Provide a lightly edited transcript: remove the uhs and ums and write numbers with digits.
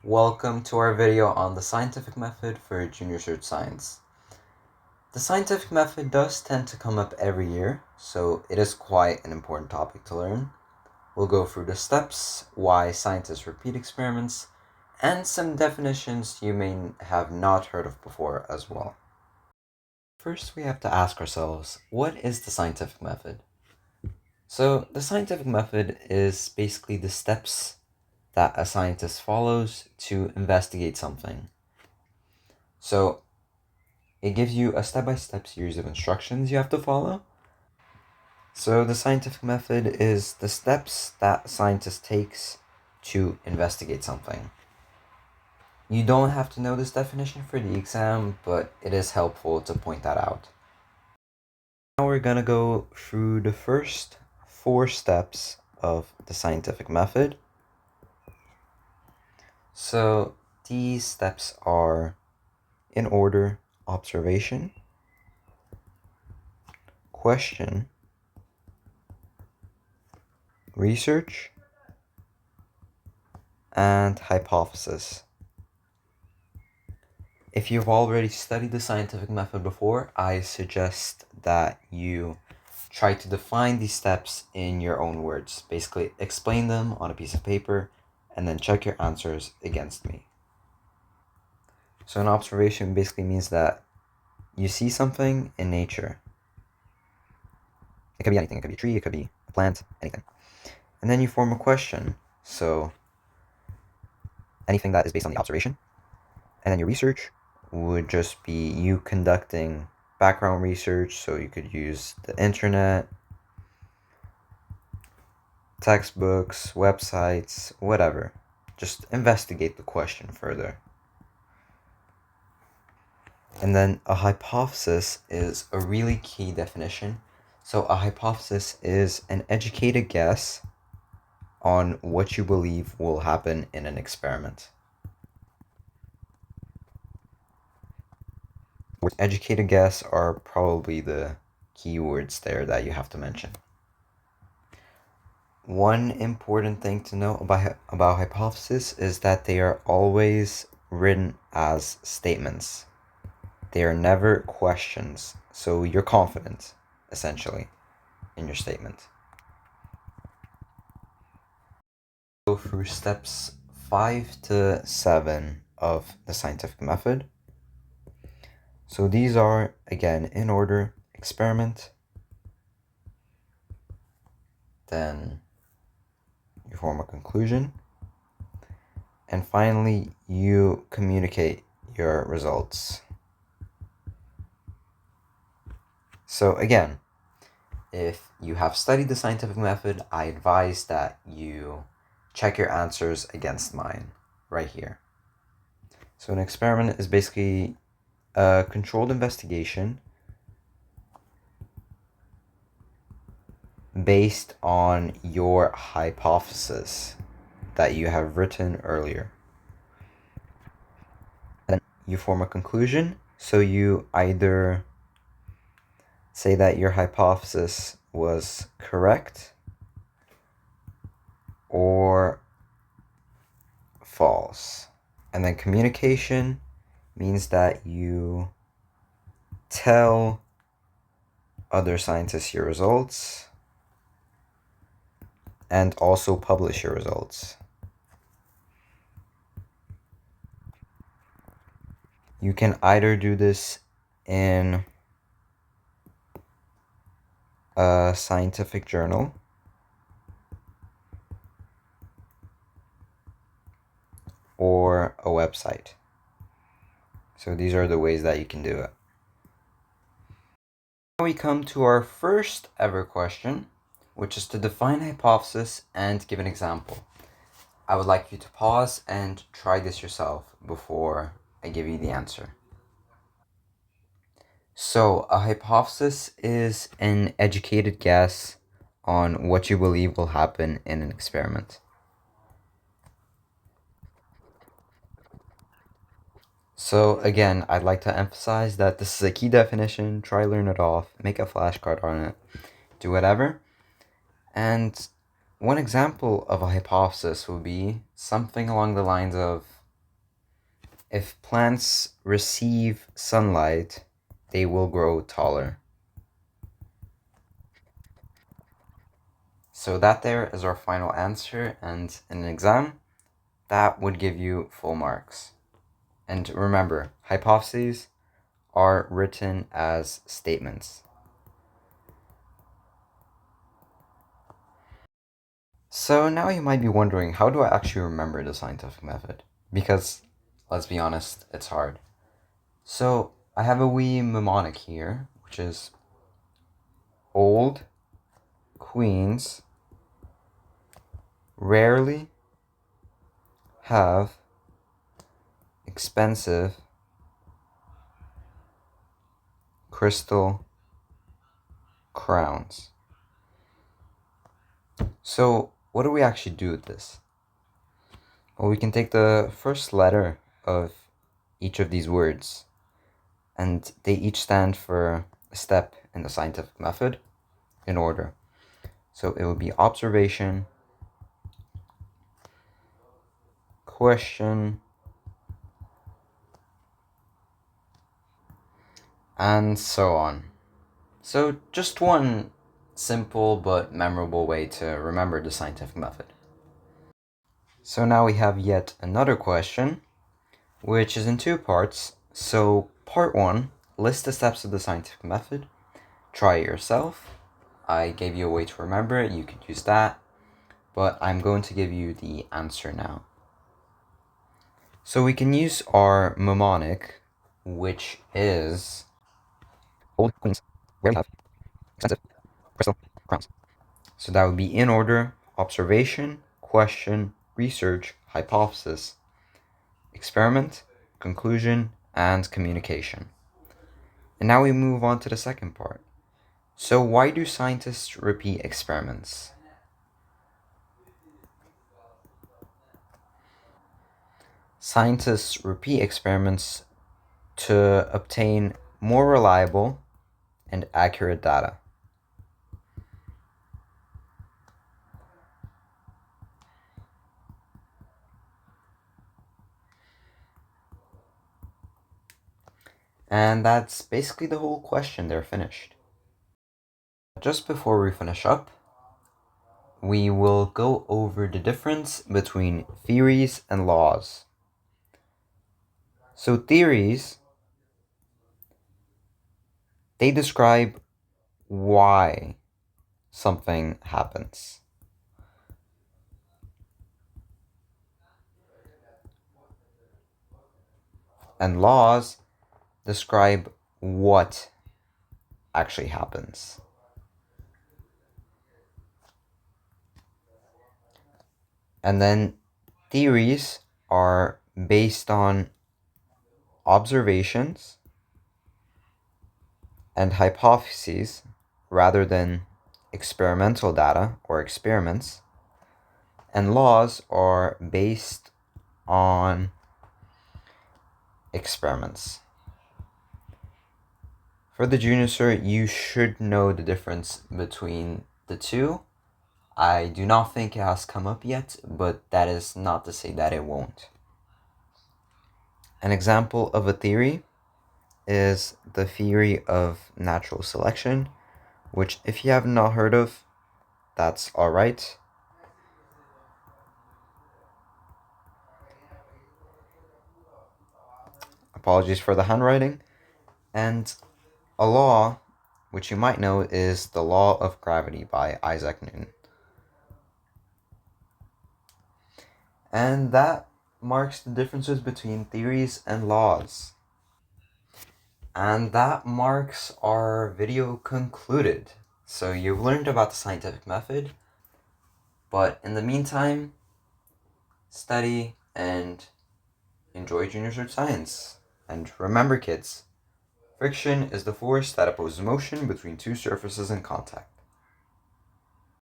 Welcome to our video on the scientific method for junior cert science. The scientific method does tend to come up every year, so it is quite an important topic to learn. We'll go through the steps, why scientists repeat experiments, and some definitions you may have not heard of before as well. First, we have to ask ourselves, what is the scientific method? So, the scientific method is basically the steps that a scientist follows to investigate something. So, it gives you a step-by-step series of instructions you have to follow. So the scientific method is the steps that a scientist takes to investigate something. You don't have to know this definition for the exam, but it is helpful to point that out. Now we're gonna go through the first 4 steps of the scientific method. So these steps are, in order, observation, question, research, and hypothesis. If you've already studied the scientific method before, I suggest that you try to define these steps in your own words. Basically, explain them on a piece of paper and then check your answers against me. So an observation basically means that you see something in nature. It could be anything. It could be a tree, it could be a plant, anything. And then you form a question. So anything that is based on the observation. And then your research would just be you conducting background research, so you could use the internet, textbooks, websites, whatever. Just investigate the question further. And then a hypothesis is a really key definition. So a hypothesis is an educated guess on what you believe will happen in an experiment. Educated guess are probably the keywords there that you have to mention. One important thing to know about hypotheses is that they are always written as statements. They are never questions, so you're confident, essentially, in your statement. Go through steps 5 to 7 of the scientific method. So these are, again, in order: experiment, then you form a conclusion, and finally you communicate your results. So again, if you have studied the scientific method, I advise that you check your answers against mine right here. So an experiment is basically a controlled investigation based on your hypothesis that you have written earlier. Then you form a conclusion, so you either say that your hypothesis was correct or false. And then communication means that you tell other scientists your results and also publish your results. You can either do this in a scientific journal or a website. So these are the ways that you can do it. Now we come to our first ever question, which is to define a hypothesis and give an example. I would like you to pause and try this yourself before I give you the answer. So, a hypothesis is an educated guess on what you believe will happen in an experiment. So again, I'd like to emphasize that this is a key definition. Try learn it off, make a flashcard on it, do whatever. And one example of a hypothesis would be something along the lines of, If plants receive sunlight, they will grow taller. So that there is our final answer, and in an exam, that would give you full marks. And remember, hypotheses are written as statements. So now you might be wondering, how do I actually remember the scientific method? Because, let's be honest, it's hard. So I have a wee mnemonic here, which is old queens rarely have expensive crystal crowns. So what do we actually do with this? Well, we can take the first letter of each of these words, and they each stand for a step in the scientific method in order. So it would be observation, question, and so on. So just one simple but memorable way to remember the scientific method. So now we have yet another question, which is in two parts. So part one, list the steps of the scientific method. Try it yourself. I gave you a way to remember it, you could use that, but I'm going to give you the answer now. So we can use our mnemonic, which is old queens rarely have expensive crystal crowns. So that would be in order: observation, question, research, hypothesis, experiment, conclusion, and communication. And now we move on to the second part. So why do scientists repeat experiments? Scientists repeat experiments to obtain more reliable and accurate data. And that's basically the whole question. They're finished. Just before we finish up, we will go over the difference between theories and laws. So theories, they describe why something happens. And laws describe what actually happens. And then theories are based on observations and hypotheses rather than experimental data or experiments. And laws are based on experiments. For the junior cert, you should know the difference between the two. I do not think it has come up yet, but that is not to say that it won't. An example of a theory is the theory of natural selection, which if you have not heard of, that's alright. Apologies for the handwriting. And a law, which you might know, is the law of gravity by Isaac Newton. And that marks the differences between theories and laws. And that marks our video concluded. So you've learned about the scientific method, but in the meantime, study and enjoy junior cert science. And remember, kids, friction is the force that opposes motion between two surfaces in contact.